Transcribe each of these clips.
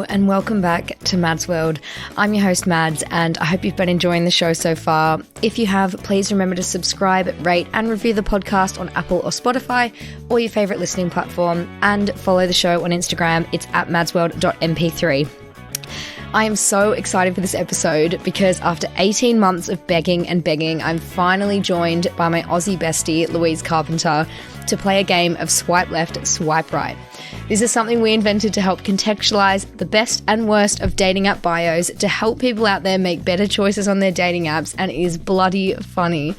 and welcome back to Mads World. I'm your host Mads, and I hope you've been enjoying the show so far. If you have, please remember to subscribe, rate and review the podcast on Apple or Spotify or your favourite listening platform, and follow the show on Instagram. It's at madsworld.mp3. I am so excited for this episode because after 18 months of begging, I'm finally joined by my Aussie bestie, Louise Carpenter, to play a game of swipe left, swipe right. This is something we invented to help contextualise the best and worst of dating app bios to help people out there make better choices on their dating apps, and it is bloody funny.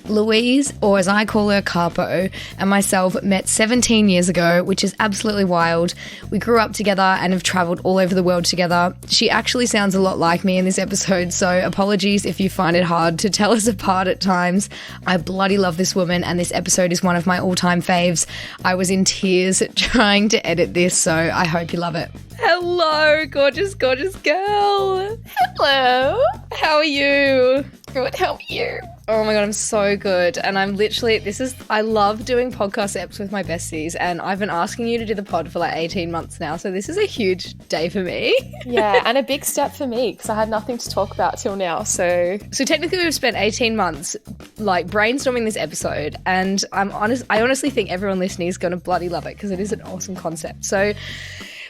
Louise, or as I call her, Carpo, and myself met 17 years ago, which is absolutely wild. We grew up together and have travelled all over the world together. She actually sounds a lot like me in this episode, so apologies if you find it hard to tell us apart at times. I bloody love this woman, and this episode is one of my all-time faves. I was in tears trying to edit this, so I hope you love it. Hello, gorgeous, gorgeous girl. Hello. How are you? Good, how are you? Oh my God, I'm so good. And I'm literally, I love doing podcast eps with my besties, and I've been asking you to do the pod for like 18 months now. So this is a huge day for me. Yeah, and a big step for me because I had nothing to talk about till now. So technically we've spent 18 months like brainstorming this episode, and I honestly think everyone listening is going to bloody love it because it is an awesome concept. So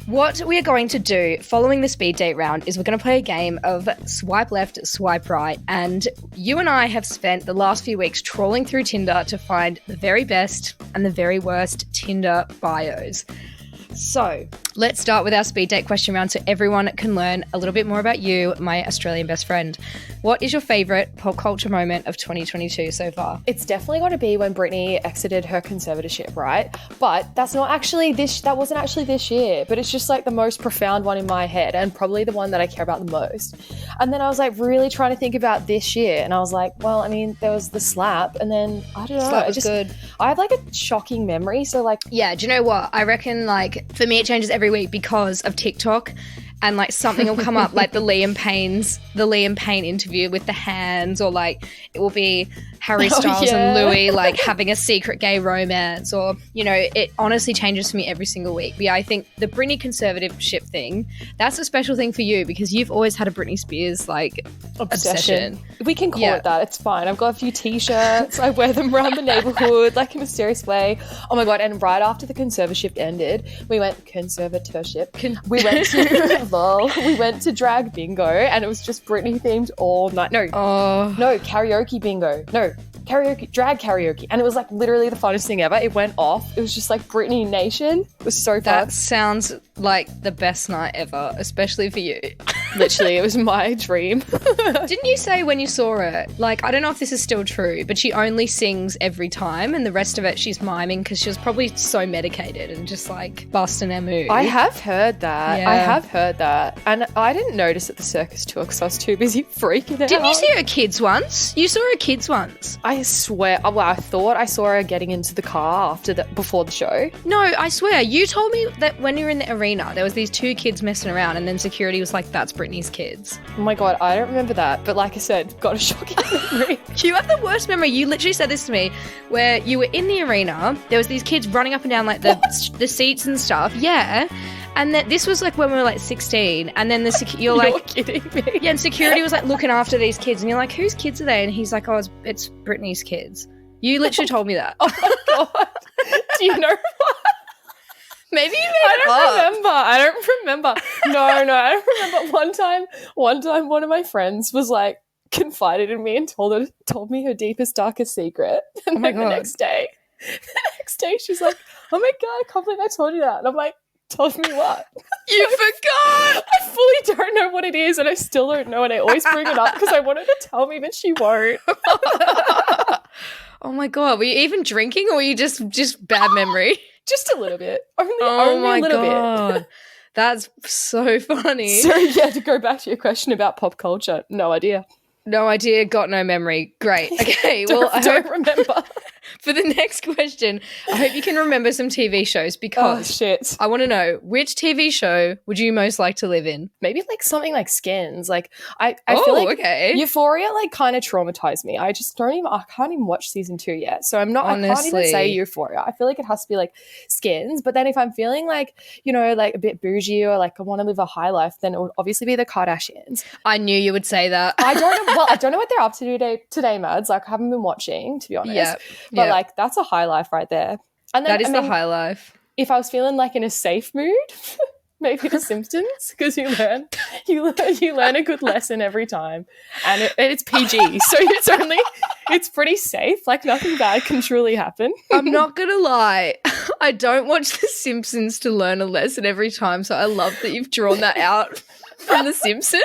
what we are going to do following the speed date round is we're going to play a game of swipe left, swipe right. And you and I have spent the last few weeks trawling through Tinder to find the very best and the very worst Tinder bios. So let's start with our speed date question round so everyone can learn a little bit more about you, my Australian best friend. What is your favourite pop culture moment of 2022 so far? It's definitely got to be when Britney exited her conservatorship, right? But that wasn't actually this year, but it's just like the most profound one in my head and probably the one that I care about the most. And then I was like really trying to think about this year, and I was like, well, I mean, there was the slap, and then I don't know. Slap was good. I have like a shocking memory, so like... Yeah, do you know what? I reckon like for me it changes every week because of TikTok. And like something will come up like the Liam Payne interview with the hands, or like it will be Harry Styles and Louis like having a secret gay romance, or you know, it honestly changes for me every single week. But yeah, I think the Britney conservativeship thing, that's a special thing for you because you've always had a Britney Spears like obsession. We can call it that. It's fine. I've got a few t-shirts. I wear them around the neighborhood like in a serious way. Oh my God. And right after the conservatorship ended, we went we went to we went to drag bingo, and it was just Britney themed all night. No, karaoke bingo. No, drag karaoke. And it was like literally the funnest thing ever. It went off. It was just like Britney Nation. It was so fun. That sounds like the best night ever, especially for you. Literally, it was my dream. Didn't you say when you saw her, like, I don't know if this is still true, but she only sings every time and the rest of it she's miming because she was probably so medicated and just like busting her mood? I have heard that. And I didn't notice at the circus tour because I was too busy freaking out. Didn't you see her kids once? You saw her kids once. I swear. Well, I thought I saw her getting into the car before the show. No, I swear. You told me that when you were in the arena, there was these two kids messing around and then security was like, that's Britney's kids. Oh my God, I don't remember that. But like I said, got a shocking memory. You have the worst memory. You literally said this to me where you were in the arena. There was these kids running up and down like the seats and stuff. Yeah. And this was like when we were like 16, and then you're like, you're kidding me. Yeah, and security was like looking after these kids, and you're like, whose kids are they? And he's like, oh, it's Britney's kids. You literally told me that. Oh my God. Do you know what? Maybe you made I don't remember. No, I don't remember. One time one of my friends was like, confided in me and told me her deepest, darkest secret. And oh my God. The next day she's like, oh my God, I can't believe I told you that. And I'm like, told me what? You forgot. I fully don't know what it is, and I still don't know, and I always bring it up because I want her to tell me, but she won't. Oh my God, were you even drinking, or were you just bad memory? Just a little bit. Only a little bit. That's so funny. So yeah, to go back to your question about pop culture, no idea. No idea, got no memory. Great. Okay, I don't remember. For the next question, I hope you can remember some TV shows because shit. I want to know, which TV show would you most like to live in? Maybe like something like Skins. Like I feel like okay. Euphoria like kind of traumatized me. I can't even watch season 2 yet. So I can't even say Euphoria. I feel like it has to be like Skins. But then if I'm feeling like, you know, like a bit bougie or like I want to live a high life, then it would obviously be the Kardashians. I knew you would say that. I don't know what they're up to today, Mads. Like I haven't been watching, to be honest. But like that's a high life right there. And then, that is the high life. If I was feeling like in a safe mood, maybe The Simpsons, because you learn a good lesson every time, and it's PG, so it's pretty safe. Like nothing bad can truly happen. I'm not gonna lie, I don't watch The Simpsons to learn a lesson every time. So I love that you've drawn that out from The Simpsons.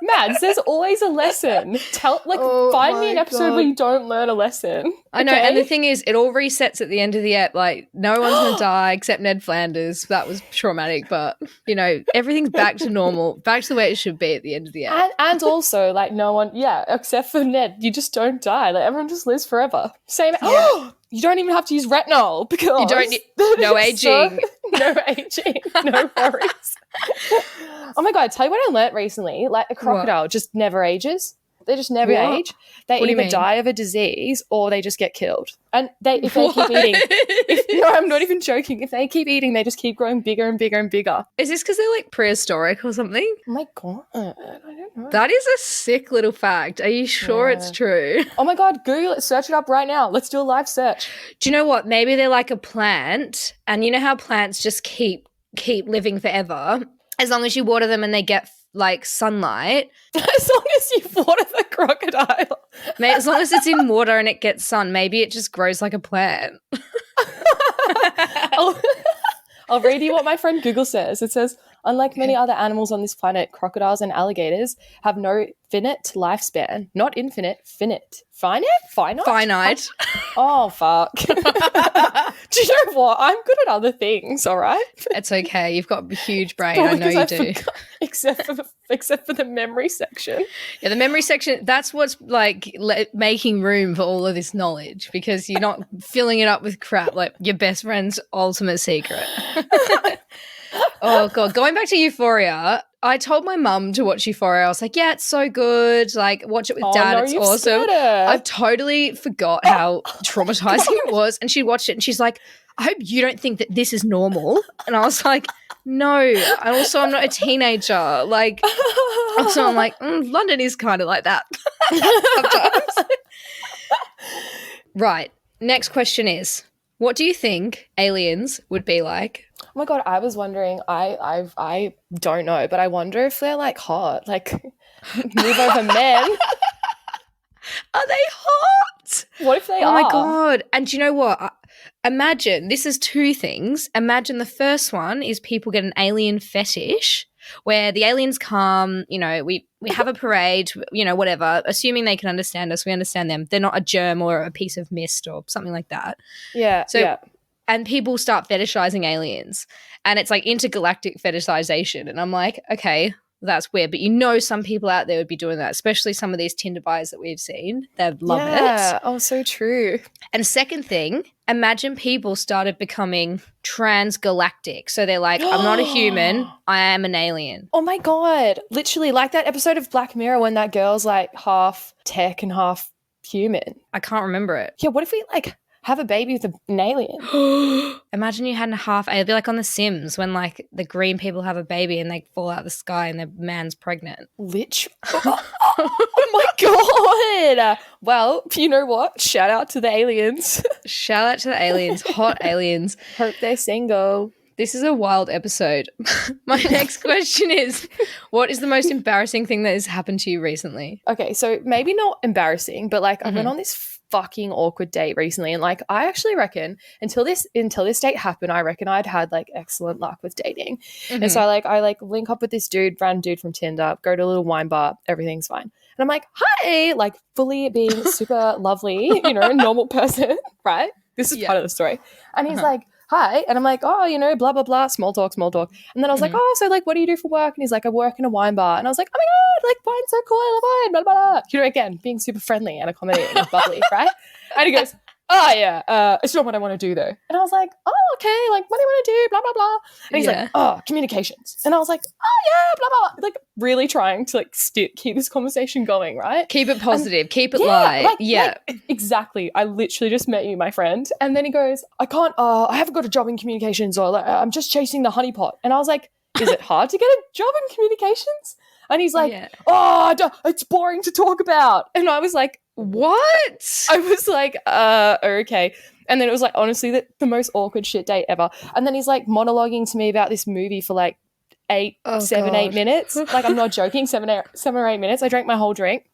Mads, there's always a lesson. Find me an episode where you don't learn a lesson. I know, and the thing is, it all resets at the end of the ep. Like, no one's going to die except Ned Flanders. That was traumatic, but, you know, everything's back to normal, back to the way it should be at the end of the ep. And also, like, no one, except for Ned, you just don't die. Like, everyone just lives forever. Same. Yeah. You don't even have to use retinol because you don't no aging. No aging. No worries. Oh my God, tell you what I learnt recently. Like a crocodile just never ages. They just never age. They either die of a disease or they just get killed. And if they keep eating, no, I'm not even joking. If they keep eating, they just keep growing bigger and bigger and bigger. Is this because they're like prehistoric or something? Oh my God, I don't know. That is a sick little fact. Are you sure it's true? Oh my God, Google it, search it up right now. Let's do a live search. Do you know what? Maybe they're like a plant, and you know how plants just keep living forever as long as you water them and they get like sunlight. As long as you water the crocodile. Mate, as long as it's in water and it gets sun, maybe it just grows like a plant. I'll read you what my friend Google says. It says, unlike many other animals on this planet, crocodiles and alligators have no finite lifespan. Not infinite, finite. Finite? Finite. Oh, fuck. Do you know what? I'm good at other things, all right? It's okay. You've got a huge brain. I know you do. Except for the memory section. Yeah, the memory section, that's what's like making room for all of this knowledge because you're not filling it up with crap like your best friend's ultimate secret. Oh, God. Going back to Euphoria, I told my mum to watch Euphoria. I was like, yeah, it's so good. Like, watch it with Dad. It's awesome. I totally forgot how traumatizing it was. And she watched it and she's like, I hope you don't think that this is normal. And I was like, no. And also, I'm not a teenager. Like, also, I'm like, London is kind of like that sometimes. Right. Next question is, what do you think aliens would be like? Oh my God, I was wondering, I don't know, but I wonder if they're like hot, like move over men. Are they hot? What if they are? Oh my God. And do you know what? Imagine, this is two things. Imagine the first one is people get an alien fetish where the aliens come, you know, we have a parade, you know, whatever, assuming they can understand us, we understand them. They're not a germ or a piece of mist or something like that. Yeah. So, and people start fetishizing aliens and it's like intergalactic fetishization. And I'm like, okay, that's weird. But you know some people out there would be doing that, especially some of these Tinder bios that we've seen. They'd love it. Oh, so true. And second thing, imagine people started becoming transgalactic. So they're like, I'm not a human, I am an alien. Oh my God. Literally like that episode of Black Mirror when that girl's like half tech and half human. I can't remember it. Yeah, what if we like have a baby with an alien? Imagine you had a half, it'd be like on The Sims when like the green people have a baby and they fall out of the sky and their man's pregnant. Literally. Oh my God. Well, you know what? Shout out to the aliens. Shout out to the aliens, hot aliens. Hope they're single. This is a wild episode. My next question is, what is the most embarrassing thing that has happened to you recently? Okay, so maybe not embarrassing, but like I went on this fucking awkward date recently, and like I actually reckon until this date happened, I reckon I'd had like excellent luck with dating. And so I link up with this random dude from Tinder, go to a little wine bar, everything's fine. And I'm like, hi, like fully being super lovely, you know, normal person, right? This is part of the story. And he's like, hi. And I'm like, oh, you know, blah, blah, blah, small talk. And then I was like, oh, so like, what do you do for work? And he's like, I work in a wine bar. And I was like, oh my God, like wine's so cool. I love wine, blah, blah, blah. You know, again, being super friendly and accommodating and bubbly, right? And he goes, oh yeah, it's not what I want to do though. And I was like, oh, okay, like what do you want to do? Blah, blah, blah. And he's like, oh, communications. And I was like, oh yeah, blah, blah, blah. Like really trying to like keep this conversation going, right? Keep it positive, keep it light. Like, exactly. I literally just met you, my friend. And then he goes, I haven't got a job in communications, or like, I'm just chasing the honeypot. And I was like, is it hard to get a job in communications? And he's like, it's boring to talk about. And I was like, what? I was like, okay. And then it was like, honestly, the most awkward shit date ever. And then he's like monologuing to me about this movie for like 8 minutes. Like, I'm not joking, 7 or 8 minutes. I drank my whole drink.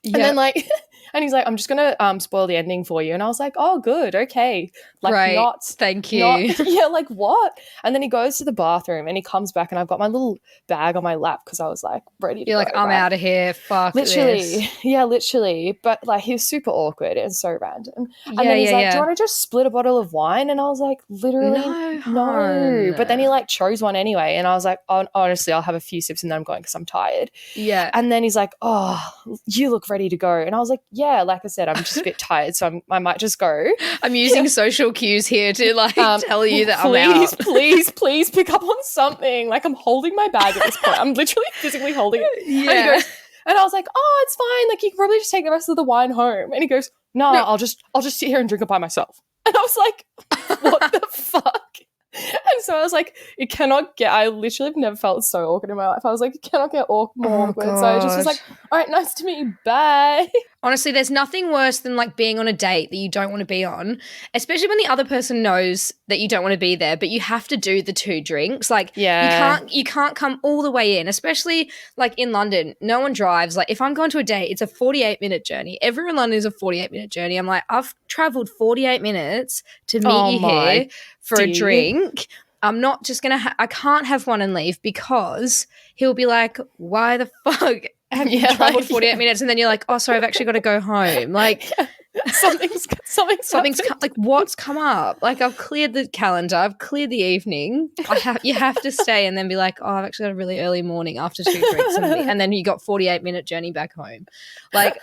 And then like, and he's like, I'm just going to spoil the ending for you. And I was like, oh, good. Okay. Like, right. Thank you. Yeah, like what? And then he goes to the bathroom and he comes back and I've got my little bag on my lap because I was like ready to You're go, like, I'm out of here. Fuck literally. this. Yeah, literally. But like, he was super awkward and so random. And then he's like, do you want to just split a bottle of wine? And I was like, literally, no. But then he like chose one anyway. And I was like, oh, honestly, I'll have a few sips and then I'm going because I'm tired. Yeah. And then he's like, oh, you look ready to go. And I was like, yeah, like I said, I'm just a bit tired, so I might just go. I'm using social cues here to like tell you that I'm out. Please pick up on something. Like, I'm holding my bag at this point. I'm literally physically holding it. Yeah. And he goes, and I was like, oh, it's fine. Like, you can probably just take the rest of the wine home. And he goes, no. I'll just sit here and drink it by myself. And I was like, what the fuck? And so I was like, I literally have never felt so awkward in my life. I was like, it cannot get more awkward. So I just was like, all right, nice to meet you. Bye. Honestly, there's nothing worse than like being on a date that you don't want to be on, especially when the other person knows that you don't want to be there, but you have to do the 2 drinks. Like, you can't come all the way in, especially like in London. No one drives. Like, if I'm going to a date, it's a 48-minute journey. Everyone in London is a 48-minute journey. I'm like, I've traveled 48 minutes to meet you here for a drink. I'm not just going to I can't have one and leave because he'll be like, why the fuck have you traveled 48 minutes? And then you're like, oh, sorry, I've actually got to go home. Like, something's like, what's come up? Like, I've cleared the calendar. I've cleared the evening. You have to stay and then be like, oh, I've actually got a really early morning after 2 drinks. And then you got 48-minute journey back home. Like,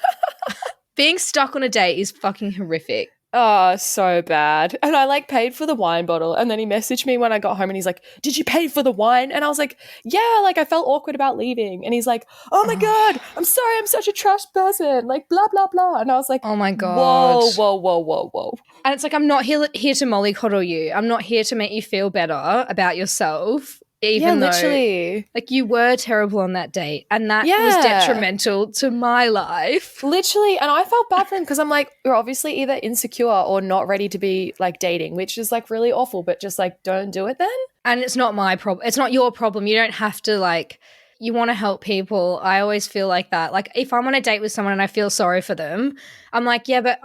being stuck on a date is fucking horrific. Oh, so bad. And I like paid for the wine bottle. And then he messaged me when I got home and he's like, did you pay for the wine? And I was like, yeah, like I felt awkward about leaving. And he's like, oh my God, I'm sorry, I'm such a trash person. Like blah, blah, blah. And I was like, oh my God. Whoa. And it's like, I'm not here to mollycoddle you. I'm not here to make you feel better about yourself. Even literally. Though, like, you were terrible on that date and that was detrimental to my life. Literally. And I felt bad for him because I'm like, you're obviously either insecure or not ready to be, like, dating, which is, like, really awful, but just, like, don't do it then. And it's not my problem. It's not your problem. You don't have to, like, you want to help people. I always feel like that. Like, if I'm on a date with someone and I feel sorry for them, I'm like, yeah, but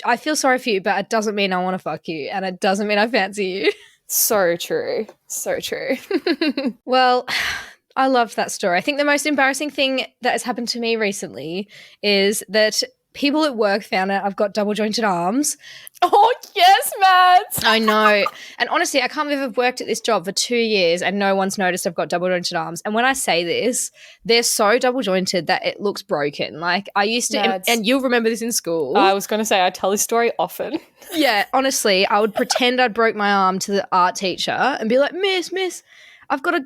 I feel sorry for you, but it doesn't mean I want to fuck you and it doesn't mean I fancy you. So true. So true. Well, I loved that story. I think the most embarrassing thing that has happened to me recently is that people at work found out I've got double jointed arms. Oh, yes, Mads. I know. And honestly, I can't believe I've worked at this job for 2 years and no one's noticed I've got double jointed arms. And when I say this, they're so double jointed that it looks broken. Like, I used to, and you'll remember this in school. I was going to say, I tell this story often. Yeah, honestly, I would pretend I'd broke my arm to the art teacher and be like, Miss, I've got to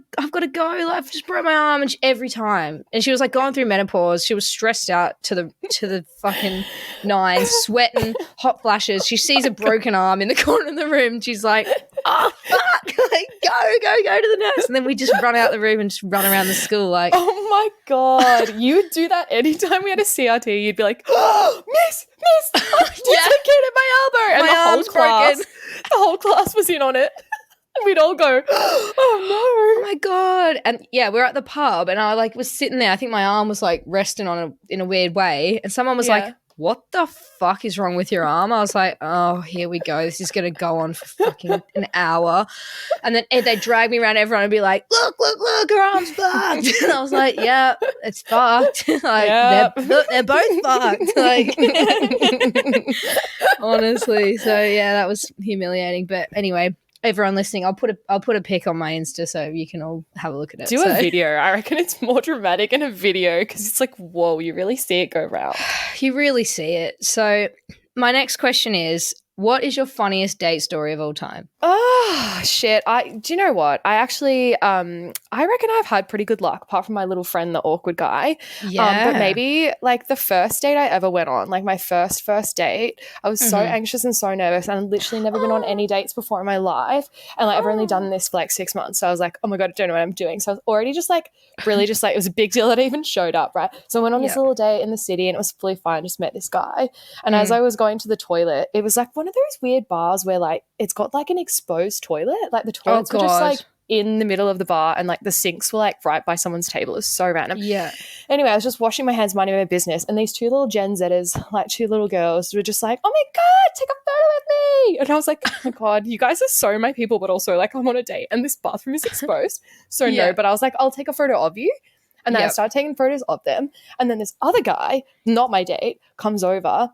go. Like, I've just broke my arm, and every time. And she was like going through menopause. She was stressed out to the fucking nines, sweating, hot flashes. She sees a broken arm in the corner of the room. She's like, oh fuck, like go to the nurse. And then we just run out the room and just run around the school like, oh my God, you would do that anytime we had a CRT. You'd be like, oh, miss, take care of my elbow. And my arm's broken. The whole class was in on it. And we'd all go, oh no. Oh my God. And yeah, we're at the pub and I like was sitting there. I think my arm was like resting on in a weird way. And someone was like, what the fuck is wrong with your arm? I was like, oh, here we go. This is going to go on for fucking an hour. And then they drag me around everyone and be like, look, her arm's fucked. And I was like, yeah, it's fucked. Like, they're both fucked. Like, honestly. So yeah, that was humiliating. But anyway, everyone listening, I'll put a pic on my Insta so you can all have a look at it. Do a video. I reckon it's more dramatic in a video because it's like, whoa, you really see it go round. You really see it. So my next question is, What is your funniest date story of all time? Oh shit! Do you know what? I actually I reckon I've had pretty good luck, apart from my little friend, the awkward guy. Yeah. But maybe like the first date I ever went on, like my first date, I was so anxious and so nervous, and I'd literally never been on any dates before in my life, and like I've only done this for like 6 months. So I was like, oh my god, I don't know what I'm doing. So I was already just like really just like it was a big deal that I even showed up, right? So I went on this little date in the city, and it was fully fine. Just met this guy, and as I was going to the toilet, it was like one of those weird bars where like it's got like an exposed toilet, like the toilets were just like in the middle of the bar, and like the sinks were like right by someone's table. It was so random. Yeah. Anyway, I was just washing my hands, minding my business, and these two little Gen Zers, like two little girls, were just like, oh my god, take a photo with me. And I was like, oh my god, you guys are so my people, but also like I'm on a date and this bathroom is exposed. So no, but I was like, I'll take a photo of you. And then I started taking photos of them, and then this other guy, not my date, comes over.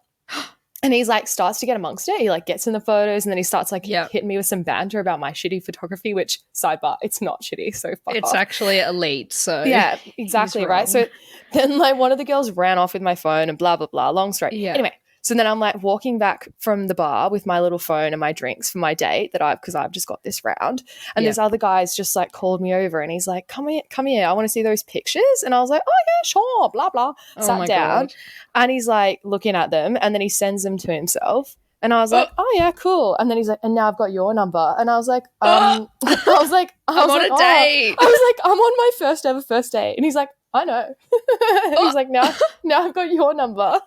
And he's like starts to get amongst it. He like gets in the photos, and then he starts like hitting me with some banter about my shitty photography, which sidebar, it's not shitty. So fuck it's off. Actually elite. So yeah, exactly. Right. So then like one of the girls ran off with my phone and blah, blah, blah. Long story. Yeah. Anyway, so then I'm like walking back from the bar with my little phone and my drinks for my date because I've just got this round. And this other guy's just like called me over, and he's like, come here. I want to see those pictures. And I was like, oh yeah, sure, blah, blah. Sat down. God. And he's like looking at them, and then he sends them to himself. And I was like, oh yeah, cool. And then he's like, and now I've got your number. And I was like, I'm on a date. I was like, I'm on my first ever first date. And he's like, I know. He's like, now I've got your number.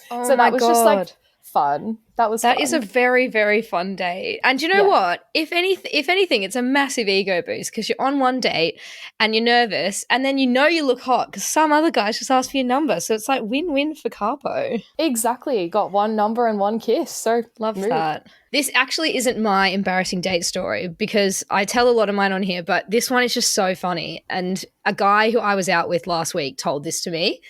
So that was just like fun. That is a very, very fun date. And you know what? If anything, it's a massive ego boost, because you're on one date and you're nervous, and then you know you look hot because some other guys just ask for your number. So it's like win-win for Capo. Exactly. Got one number and one kiss. So love that. This actually isn't my embarrassing date story, because I tell a lot of mine on here, but this one is just so funny. And a guy who I was out with last week told this to me.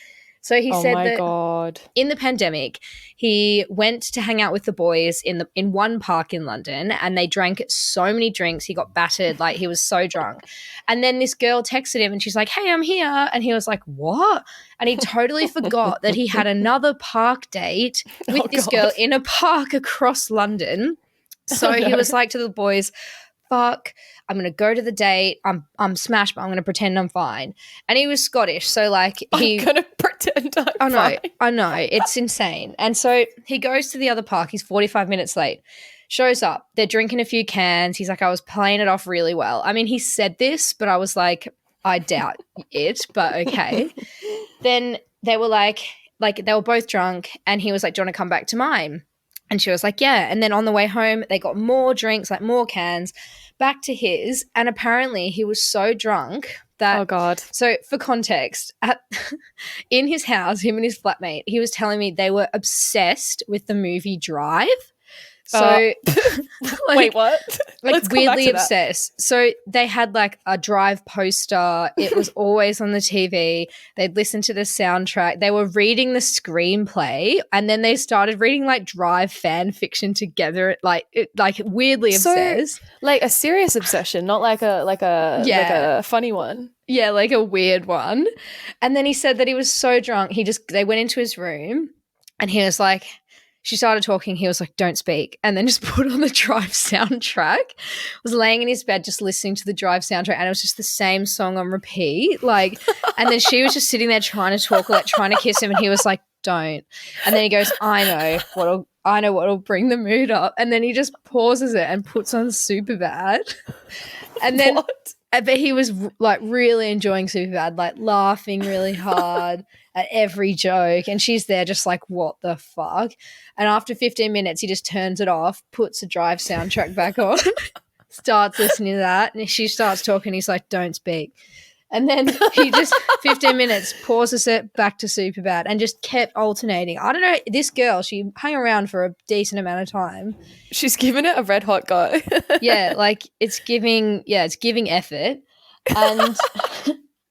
So he said that in the pandemic, he went to hang out with the boys in one park in London, and they drank so many drinks. He got battered, like he was so drunk. And then this girl texted him, and she's like, hey, I'm here. And he was like, what? And he totally forgot that he had another park date with this girl in a park across London. So he was like to the boys, fuck, I'm going to go to the date. I'm smashed, but I'm going to pretend I'm fine. And he was Scottish, so like I'm going to pretend I'm fine. I know. It's insane. And so he goes to the other park. He's 45 minutes late. Shows up. They're drinking a few cans. He's like, I was playing it off really well. I mean, he said this, but I was like, I doubt it, but okay. Then they were like they were both drunk, and he was like, do you want to come back to mine? And she was like, yeah. And then on the way home, they got more drinks, like more cans, back to his. And apparently he was so drunk that – oh, God. So for context, in his house, him and his flatmate, he was telling me they were obsessed with the movie Drive. So wait, what? Like weirdly obsessed. So they had like a Drive poster. It was always on the TV. They'd listen to the soundtrack. They were reading the screenplay, and then they started reading like Drive fan fiction together. Like weirdly obsessed. Like a serious obsession, not like a funny one. Yeah, like a weird one. And then he said that he was so drunk. They went into his room, and he was like, she started talking. He was like, don't speak. And then just put on the Drive soundtrack. Was laying in his bed just listening to the Drive soundtrack, and it was just the same song on repeat. Like, and then she was just sitting there trying to talk, like trying to kiss him, and he was like, don't. And then he goes, I know what'll bring the mood up. And then he just pauses it and puts on Superbad. And then but he was like really enjoying Superbad, like laughing really hard at every joke. And she's there just like, what the fuck? And after 15 minutes, he just turns it off, puts the Drive soundtrack back on, starts listening to that. And she starts talking. He's like, don't speak. And then he just 15 minutes, pauses it, back to Superbad, and just kept alternating. I don't know. This girl, she hung around for a decent amount of time. She's given it a red hot go. Yeah, like it's giving effort.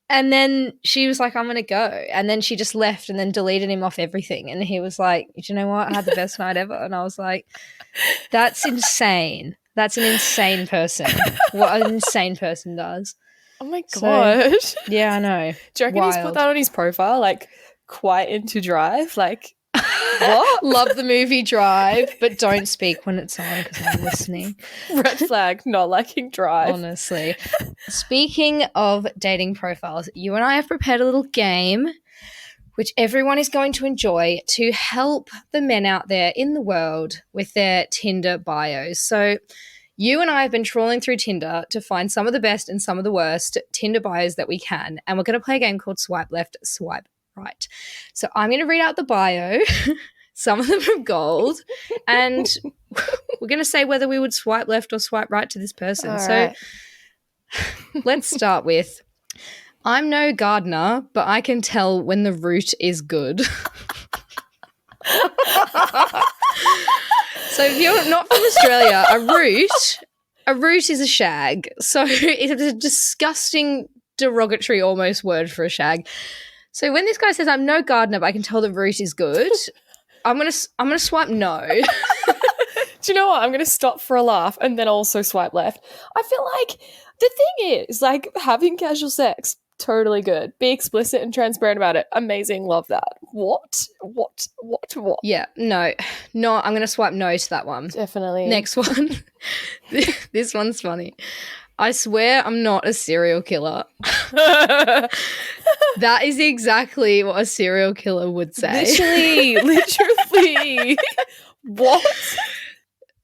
And then she was like, I'm going to go. And then she just left and then deleted him off everything. And he was like, do you know what? I had the best night ever. And I was like, that's insane. That's an insane person. What an insane person does. Oh my gosh. So, yeah, I know. Do you reckon he's put that on his profile, like quite into Drive? Like What? Love the movie Drive, but don't speak when it's on because I'm listening. Red flag, not liking Drive. Honestly. Speaking of dating profiles, you and I have prepared a little game which everyone is going to enjoy to help the men out there in the world with their Tinder bios. So you and I have been trawling through Tinder to find some of the best and some of the worst Tinder bios that we can. And we're going to play a game called Swipe Left, Swipe Right. So I'm going to read out the bio. Some of them are gold. And we're going to say whether we would swipe left or swipe right to this person. All so right. let's start with, I'm no gardener, but I can tell when the root is good. So if you're not from Australia, a root is a shag. So it's a disgusting, derogatory almost word for a shag. So when this guy says, I'm no gardener, but I can tell the root is good, I'm gonna swipe no. Do you know what? I'm going to stop for a laugh and then also swipe left. I feel like the thing is, like, having casual sex, totally good. Be explicit and transparent about it. Amazing. Love that. What? Yeah, no. I'm going to swipe no to that one. Definitely. Next one. This one's funny. I swear I'm not a serial killer. That is exactly what a serial killer would say. Literally. What?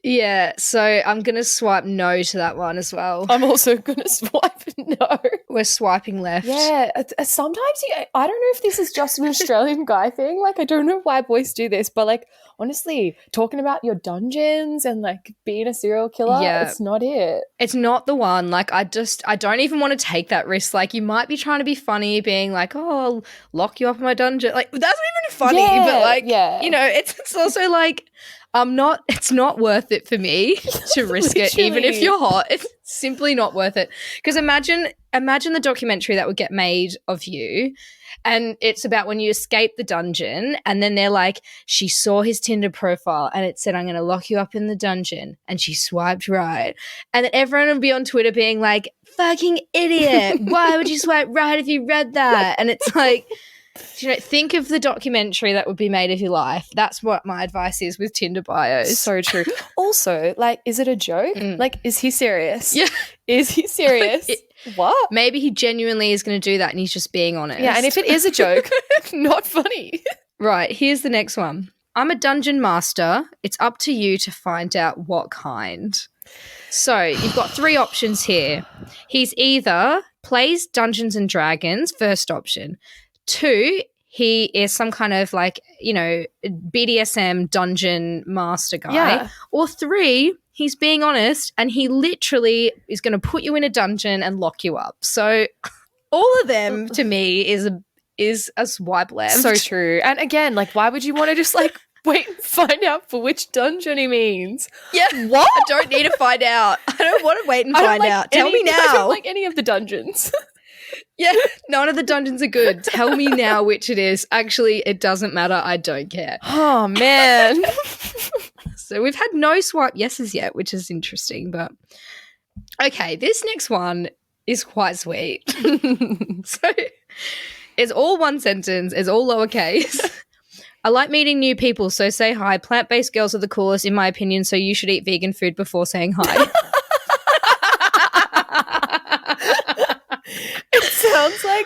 Yeah, so I'm going to swipe no to that one as well. I'm also going to swipe no. We're swiping left. Yeah, sometimes I don't know if this is just an Australian guy thing. Like, I don't know why boys do this, but, like, honestly, talking about your dungeons and, like, being a serial killer, it's not it. It's not the one. Like, I don't even want to take that risk. Like, you might be trying to be funny, being like, oh, I'll lock you up in my dungeon. Like, that's not even funny, but, like, you know, it's also like, it's not worth it for me to risk it, even if you're hot. It's simply not worth it. Because imagine the documentary that would get made of you, and it's about when you escape the dungeon, and then they're like, she saw his Tinder profile and it said, I'm going to lock you up in the dungeon, and she swiped right. And then everyone would be on Twitter being like, fucking idiot. Why would you swipe right if you read that? And it's like, you know, think of the documentary that would be made of your life. That's what my advice is with Tinder bios. So true. Also, like, is it a joke? Like, is he serious? Yeah. Is he serious? What? Maybe he genuinely is going to do that and he's just being honest. Yeah, and if it is a joke, not funny. Right, here's the next one. I'm a dungeon master. It's up to you to find out what kind. So you've got 3 options here. He's either plays Dungeons and Dragons, first option. 2, he is some kind of, like, you know, BDSM dungeon master guy. Yeah. Or 3, he's being honest and he literally is going to put you in a dungeon and lock you up. So all of them to me is a swipe left. So true. And again, like, why would you want to just, like, wait and find out for which dungeon he means? Yeah. What? I don't need to find out. I don't want to wait and find out. Tell me now. I don't like any of the dungeons. Yeah, none of the dungeons are good. Tell me now which it is. Actually, it doesn't matter. I don't care. Oh, man. So we've had no swipe yeses yet, which is interesting. But okay, this next one is quite sweet. So it's all one sentence. It's all lowercase. I like meeting new people, so say hi. Plant-based girls are the coolest, in my opinion, so you should eat vegan food before saying hi.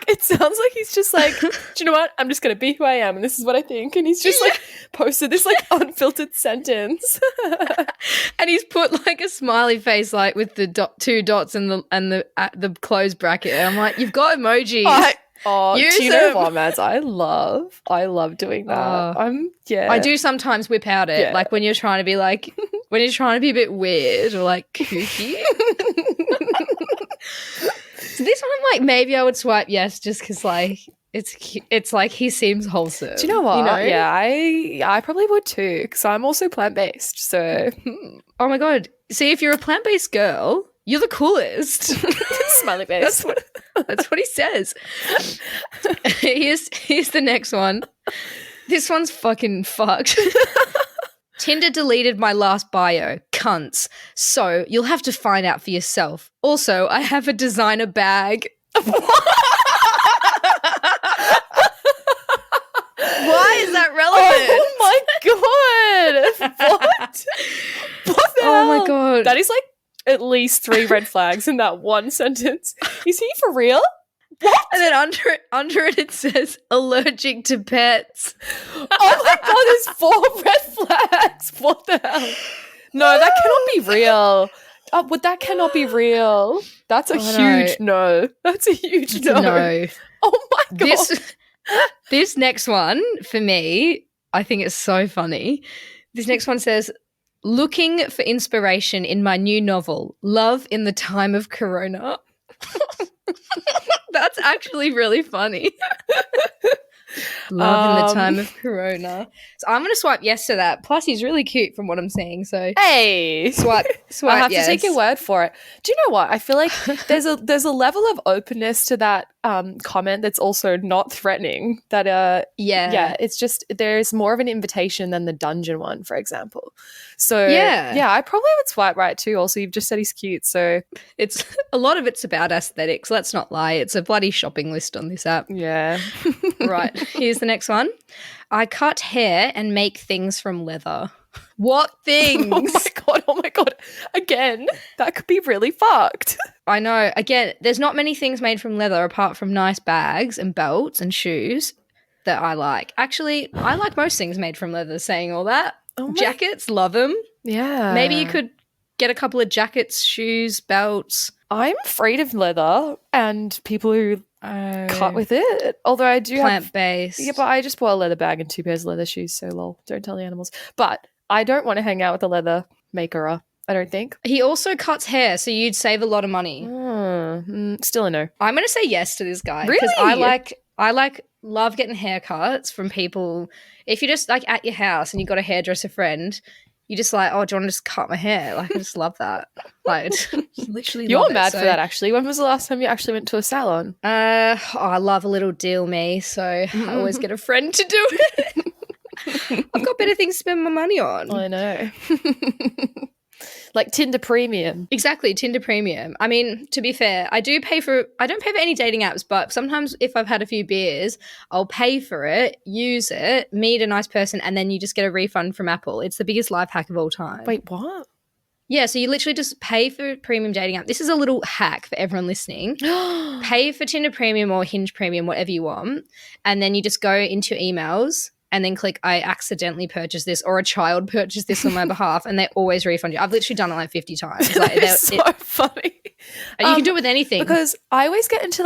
It sounds like he's just like, do you know what? I'm just going to be who I am and this is what I think. And he's just like posted this like unfiltered sentence. And he's put like a smiley face like with the 2 dots and the closed bracket. And I'm like, you've got emojis. Do you know what, Mads? I love doing that. I do sometimes whip out it, like when you're trying to be like, when you're trying to be a bit weird or like kooky. So this one, I'm like, maybe I would swipe yes, just because like it's like he seems wholesome. Do you know what? You know? Yeah, I probably would too, because I'm also plant based. So, oh my god, see, if you're a plant based girl, you're the coolest. Smiley face. That's what he says. Here's the next one. This one's fucking fucked. Tinder deleted my last bio. Cunts. So you'll have to find out for yourself. Also, I have a designer bag. Why is that relevant? Oh my That is like at least 3 red flags in that one sentence. Is he for real? What? And then under it says allergic to pets. Oh my God, there's 4 red flags. What the hell? No, that cannot be real. That cannot be real. That's a huge no. That's a huge no. Oh my God. This next one, for me, I think it's so funny. This next one says, looking for inspiration in my new novel, Love in the Time of Corona. That's actually really funny. Love in the Time of Corona. So I'm going to swipe yes to that. Plus, he's really cute from what I'm seeing. So hey, swipe. I have yes. to take your word for it. Do you know what? I feel like there's a level of openness to that comment that's also not threatening. That it's just there's more of an invitation than the dungeon one, for example. So yeah, I probably would swipe right too. Also, you've just said he's cute, so it's a lot of it's about aesthetics. Let's not lie. It's a bloody shopping list on this app. Yeah. Right. Here's the next one. I cut hair and make things from leather. What things? Oh my God. Again, that could be really fucked. I know. Again, there's not many things made from leather apart from nice bags and belts and shoes that I like. Actually, I like most things made from leather, saying all that. Jackets, love them. Yeah. Maybe you could get a couple of jackets, shoes, belts. I'm afraid of leather and people who cut with it. Although I do plant-based. Yeah, but I just bought a leather bag and 2 pairs of leather shoes, so lol. Don't tell the animals. But I don't want to hang out with a leather maker, I don't think. He also cuts hair, so you'd save a lot of money. Still a no. I'm going to say yes to this guy. Really? Because I love getting haircuts from people. If you're just like at your house and you've got a hairdresser friend, you're just like, oh, do you want to just cut my hair? Like, I just love that. Like, literally You're mad for that, actually. When was the last time you actually went to a salon? I love a little deal me, so I always get a friend to do it. I've got better things to spend my money on. I know. Like Tinder Premium. Exactly, Tinder Premium. I mean, to be fair, I don't pay for any dating apps, but sometimes if I've had a few beers, I'll pay for it, use it, meet a nice person, and then you just get a refund from Apple. It's the biggest life hack of all time. Wait, what? Yeah, so you literally just pay for premium dating app. This is a little hack for everyone listening. Pay for Tinder Premium or Hinge Premium, whatever you want, and then you just go into your emails and then click, I accidentally purchased this, or a child purchased this on my behalf, and they always refund you. I've literally done it like 50 times. Like, it's so funny. And you can do it with anything. Because I always get into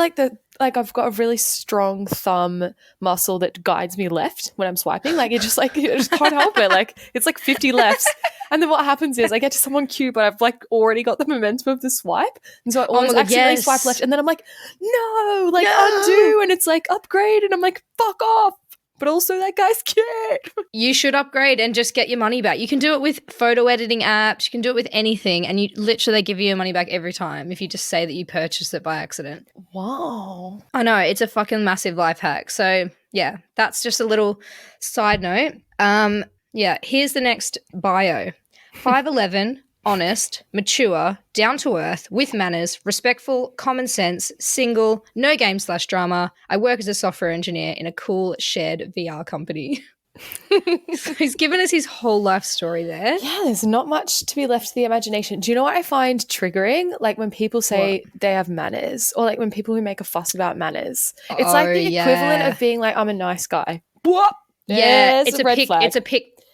I've got a really strong thumb muscle that guides me left when I'm swiping. Like, you just can't help it. Like, it's like 50 lefts. And then what happens is I get to someone cute, but I've like already got the momentum of the swipe. And so I always accidentally swipe left. And then I'm like, no, undo. And it's like upgrade. And I'm like, fuck off. But also that guy's cute. You should upgrade and just get your money back. You can do it with photo editing apps. You can do it with anything. And you literally give you your money back every time if you just say that you purchased it by accident. Wow. I know. It's a fucking massive life hack. So, yeah, that's just a little side note. Yeah, here's the next bio. 5'11", honest, mature, down to earth, with manners, respectful, common sense, single, no game/drama. I work as a software engineer in a cool shared VR company. So he's given us his whole life story there. Yeah, there's not much to be left to the imagination. Do you know what I find triggering? Like when people say they have manners, or like when people who make a fuss about manners. It's like the equivalent of being like, I'm a nice guy. What? Yeah, it's a red flag.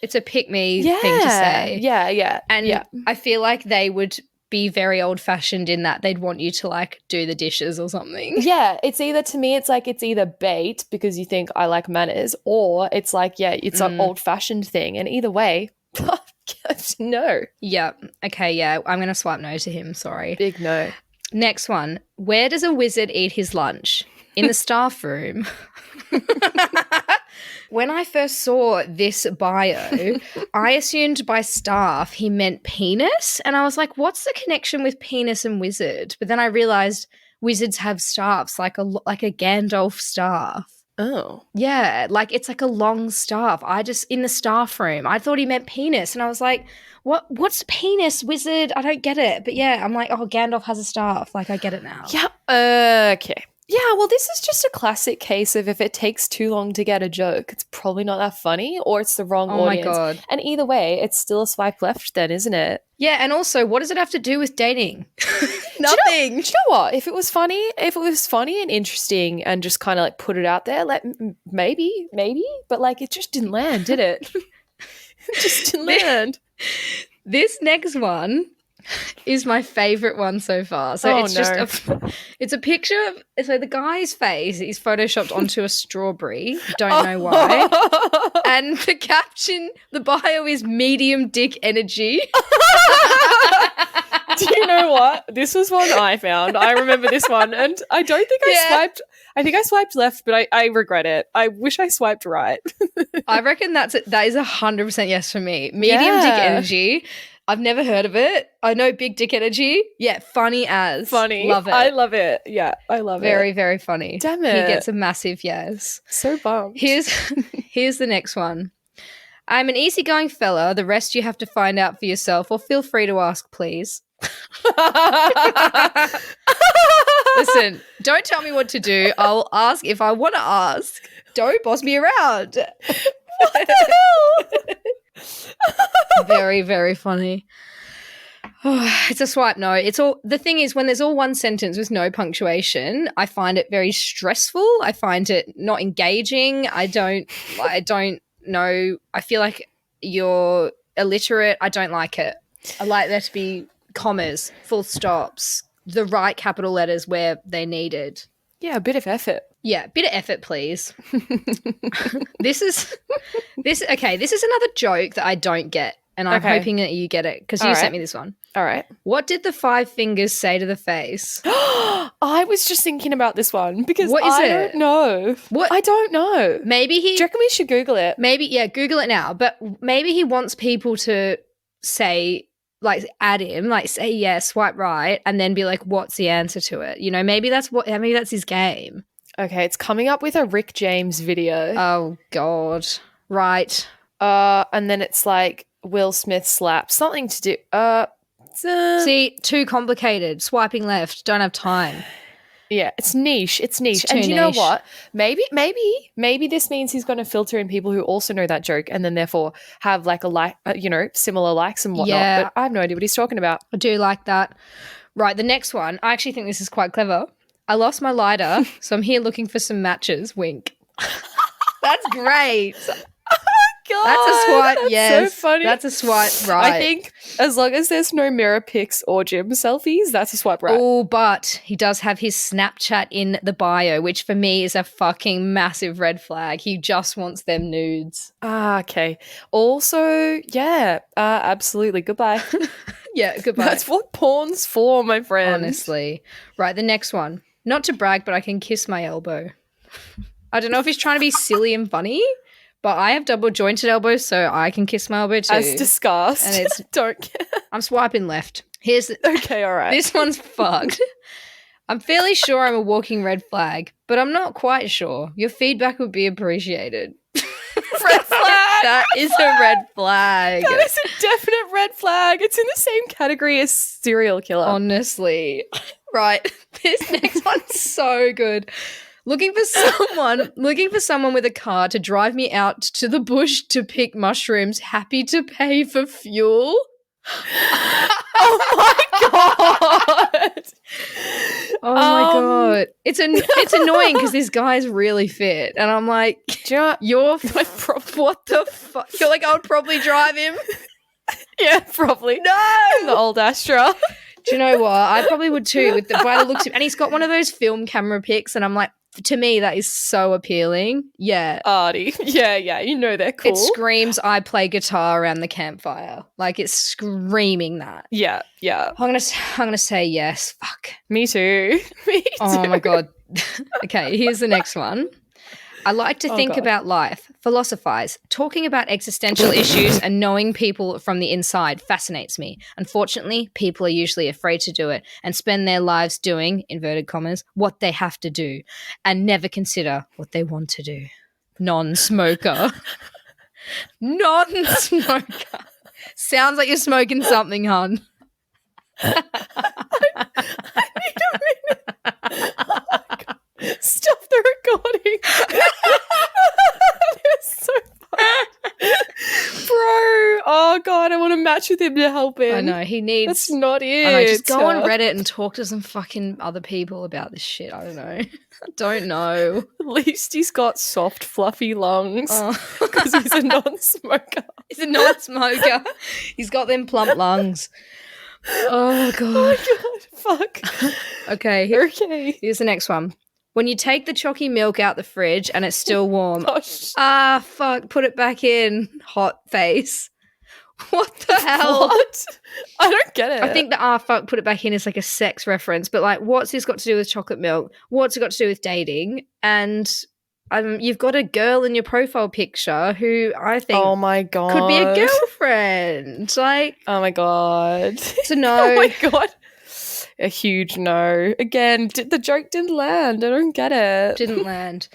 It's a pick-me thing to say. Yeah. And I feel like they would be very old-fashioned in that they'd want you to, like, do the dishes or something. Yeah, it's either bait because you think I like manners, or it's like, it's an old-fashioned thing. And either way, no. Yeah. Okay, yeah. I'm going to swipe no to him. Sorry. Big no. Next one. Where does a wizard eat his lunch? In the staff room. When I first saw this bio, I assumed by staff he meant penis. And I was like, what's the connection with penis and wizard? But then I realized wizards have staffs, like a Gandalf staff. Oh. Yeah, like it's like a long staff. In the staff room, I thought he meant penis. And I was like, what's penis, wizard? I don't get it. But yeah, I'm like, oh, Gandalf has a staff. Like, I get it now. Yeah. Okay. Yeah, well, this is just a classic case of if it takes too long to get a joke, it's probably not that funny or it's the wrong Oh my audience. God. And either way, it's still a swipe left then, isn't it? Yeah, and also, what does it have to do with dating? Nothing. Do you know what? If it was funny and interesting and just kind of like put it out there, like maybe, but like it just didn't land, did it? It just didn't land. This next one is my favorite one so far. So it's a picture of, so the guy's face is photoshopped onto a strawberry. Don't know why. And the caption, the bio is medium dick energy. Do you know what? This was one I found. I remember this one, and I don't think I swiped. I think I swiped left, but I regret it. I wish I swiped right. I reckon that is 100% yes for me. Medium dick energy. I've never heard of it. I know big dick energy. Yeah, funny as. Funny. Love it. I love it. Yeah, I love it. Very, very funny. Damn it. He gets a massive yes. So bummed. Here's the next one. I'm an easygoing fella. The rest you have to find out for yourself, or feel free to ask, please. Listen, don't tell me what to do. I'll ask if I want to ask. Don't boss me around. What the hell? Very, very funny. It's a swipe no. It's all, the thing is, when there's all one sentence with no punctuation, I find it very stressful. I find it not engaging. I don't know. I feel like you're illiterate. I don't like it. I like there to be commas, full stops, the right capital letters where they're needed. Yeah, a bit of effort. Yeah, bit of effort, please. This is another joke that I don't get, and I'm hoping that you get it because you sent me this one. All right. What did the 5 fingers say to the face? I was just thinking about this one because I don't know. What? I don't know. Maybe Do you reckon we should Google it? Maybe, yeah, Google it now. But maybe he wants people to say, like, add him, like, say yes, swipe right, and then be like, what's the answer to it? You know, maybe that's his game. Okay, it's coming up with a Rick James video. Oh, God. Right. And then it's like Will Smith slap. Something to do. See, too complicated. Swiping left. Don't have time. Yeah, it's niche. It's niche. It's And too you know niche. what? Maybe this means he's going to filter in people who also know that joke and then therefore have like similar likes and whatnot. Yeah. But I have no idea what he's talking about. I do like that. Right, the next one. I actually think this is quite clever. I lost my lighter, so I'm here looking for some matches. Wink. That's great. God, That's a swipe, that's yes. so funny. That's a swipe right. I think as long as there's no mirror pics or gym selfies, that's a swipe right. Oh, but he does have his Snapchat in the bio, which for me is a fucking massive red flag. He just wants them nudes. Ah, okay. Also, yeah, absolutely. Goodbye. Yeah, goodbye. That's what porn's for, my friend. Honestly. Right, the next one. Not to brag, but I can kiss my elbow. I don't know if he's trying to be silly and funny, but I have double jointed elbows, so I can kiss my elbow too. As discussed. And it's don't care. I'm swiping left. Okay, all right. This one's fucked. I'm fairly sure I'm a walking red flag, but I'm not quite sure. Your feedback would be appreciated. Red flag. That is a red flag. That is a definite red flag. It's in the same category as serial killer. Honestly. Right. This next one's so good. Looking for someone with a car to drive me out to the bush to pick mushrooms, happy to pay for fuel. Oh my god! Oh my god! It's annoying because this guy's really fit, and I'm like, what the fuck? You're like, I would probably drive him. Yeah, probably. No, in the old Astra. Do you know what? I probably would too. By the looks of, and he's got one of those film camera pics, and I'm like, to me, that is so appealing. Yeah. Arty. Yeah, you know they're cool. It screams, I play guitar around the campfire. Like, it's screaming that. Yeah. I'm gonna say yes. Fuck. Me too. Oh my god. Okay, here's the next one. I like to think about life, philosophize. Talking about existential issues and knowing people from the inside fascinates me. Unfortunately, people are usually afraid to do it and spend their lives doing, inverted commas, what they have to do and never consider what they want to do. Non-smoker. Non-smoker. Sounds like you're smoking something, hon. I need a minute. oh God, I want to match with him to help him. I know, he needs... That's not it. I know, just go on Reddit and talk to some fucking other people about this shit. I don't know. I don't know. At least he's got soft, fluffy lungs because he's a non-smoker. He's a non-smoker. He's got them plump lungs. Oh, God. Oh, God. Fuck. Okay. Here's the next one. When you take the chalky milk out the fridge and it's still warm. Gosh. Fuck, put it back in. Hot face. What the hell? What? I don't get it. I think the fuck, put it back in is like a sex reference, but like, what's this got to do with chocolate milk? What's it got to do with dating? And you've got a girl in your profile picture who I think oh my God. could be a girlfriend. Like, oh my God. It's a no. Oh my God. A huge no. Again, the joke didn't land. I don't get it. Didn't land.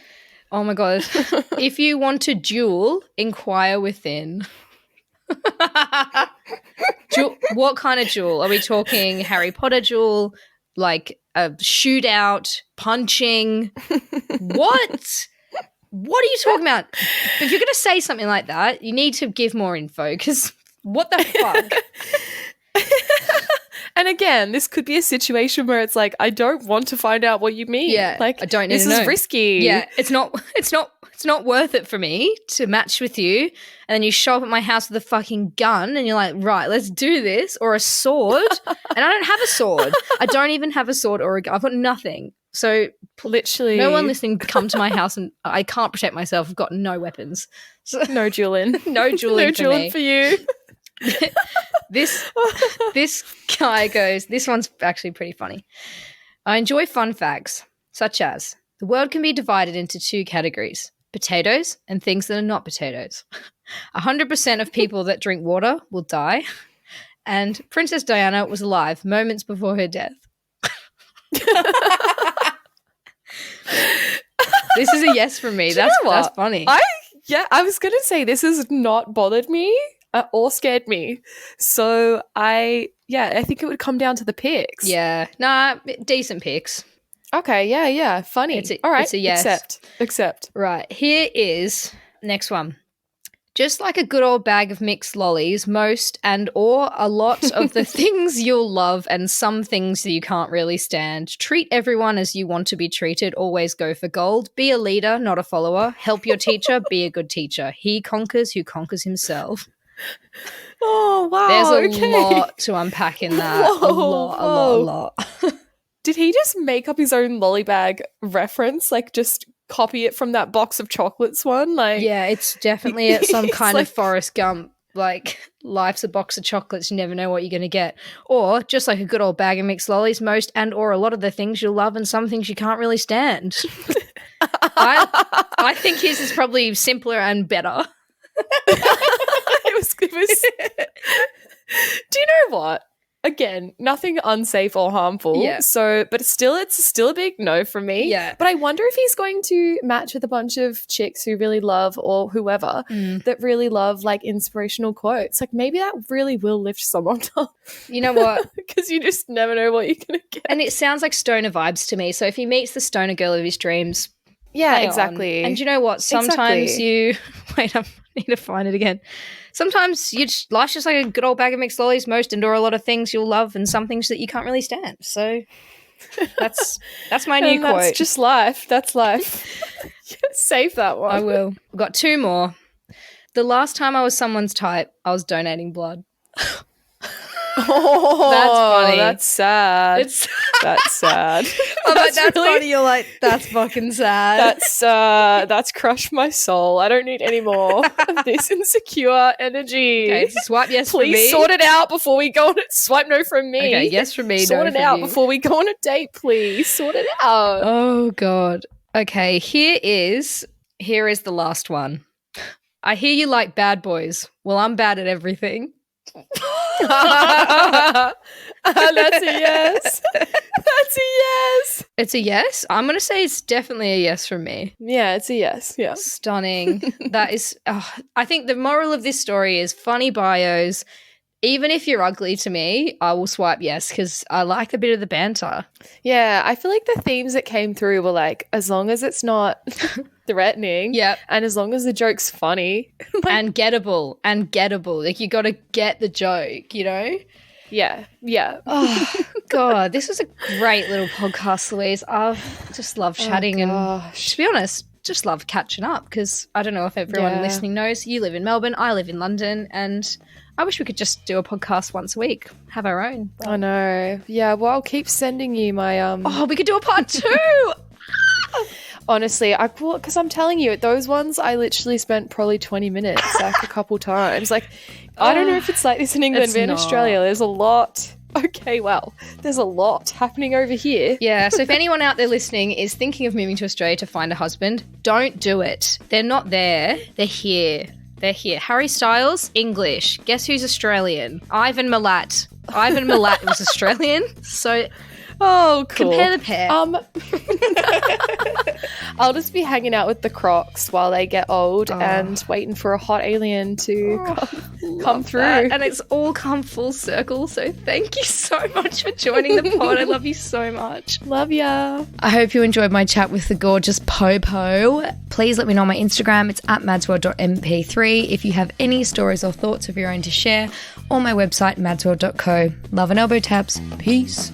Oh my God. If you want to duel, inquire within. What kind of duel? Are we talking Harry Potter duel? Like a shootout, punching? What? What are you talking about? If you're going to say something like that, you need to give more info because what the fuck? And again, this could be a situation where it's like, I don't want to find out what you mean. Yeah, like I don't need this to know. is risky. Yeah, it's not worth it for me to match with you. And then you show up at my house with a fucking gun and you're like, right, let's do this, or a sword. And I don't have a sword. I don't even have a sword or a gun. I've got nothing. So literally, no one listening come to my house and I can't protect myself. I've got no weapons. So, no dueling. No dueling. No for dueling me. for you. This guy goes, this one's actually pretty funny. I enjoy fun facts, such as the world can be divided into two categories, potatoes and things that are not potatoes. 100% of people that drink water will die. And Princess Diana was alive moments before her death. This is a yes from me. That's funny. I was going to say this has not bothered me or scared me. So I think it would come down to the pics. Yeah. Nah, decent pics. Okay, yeah. Funny. All right. It's a yes. Accept. Right. Here is next one. Just like a good old bag of mixed lollies, most and or a lot of the things you'll love and some things that you can't really stand. Treat everyone as you want to be treated. Always go for gold. Be a leader, not a follower. Help your teacher. Be a good teacher. He conquers who conquers himself. Oh, wow. There's a lot to unpack in that. A lot. Did he just make up his own lolly bag reference? Like just copy it from that box of chocolates one? Like, yeah, it's definitely some kind like, of Forrest Gump, like life's a box of chocolates, you never know what you're going to get. Or just like a good old bag of mixed lollies, most and or a lot of the things you'll love and some things you can't really stand. I think his is probably simpler and better. it was Do you know what? Again, nothing unsafe or harmful. Yeah. So, but it's still a big no from me. Yeah. But I wonder if he's going to match with a bunch of chicks who really love, or whoever that really love like inspirational quotes. Like maybe that really will lift someone up. You know what? Because you just never know what you're gonna get. And it sounds like stoner vibes to me. So if he meets the stoner girl of his dreams, yeah, hang exactly. on. And you know what? Sometimes you wait. I need to find it again. Sometimes life's just like a good old bag of mixed lollies, most and or a lot of things you'll love and some things that you can't really stand. So that's my new quote. That's just life. That's life. Save that one. I will. I've got two more. The last time I was someone's type, I was donating blood. Oh, that's funny. That's sad. That's sad. I'm like, that's really funny. You're like, that's fucking sad. That's crushed my soul. I don't need any more of this insecure energy. Okay, swipe yes Please for me. Sort it out before we go on it. Swipe no from me. Okay, yes from me. Sort no it from out you. before we go on a date, please. Sort it out. Oh God. Okay, here is the last one. I hear you like bad boys. Well, I'm bad at everything. That's a yes. That's a yes. It's a yes. I'm going to say it's definitely a yes from me. Yeah, it's a yes. Yeah. Stunning. That is, I think the moral of this story is funny bios, Even if you're ugly to me, I will swipe yes because I like a bit of the banter. Yeah, I feel like the themes that came through were like, as long as it's not threatening, and as long as the joke's funny, and gettable. Like, you got to get the joke, you know? Yeah. Oh, God, this was a great little podcast, Louise. I've just loved chatting and, to be honest, just love catching up because I don't know if everyone listening knows, you live in Melbourne, I live in London, and I wish we could just do a podcast once a week, have our own. I know. Yeah, well, I'll keep sending you my... Oh, we could do a part 2! Honestly, because I'm telling you, those ones I literally spent probably 20 minutes, like a couple times. Like, I don't know if it's like this in England, but in Australia, there's a lot. Okay, well, there's a lot happening over here. Yeah, so if anyone out there listening is thinking of moving to Australia to find a husband, don't do it. They're not there. They're here. Harry Styles, English. Guess who's Australian? Ivan Milat. Ivan Milat was Australian. So... Oh, cool. Compare the pair. I'll just be hanging out with the Crocs while they get old and waiting for a hot alien to come through. That. And it's all come full circle. So thank you so much for joining the pod. I love you so much. Love ya. I hope you enjoyed my chat with the gorgeous Popo. Please let me know on my Instagram. It's at madsworld.mp3 if you have any stories or thoughts of your own to share, or my website, madsworld.co. Love and elbow taps. Peace.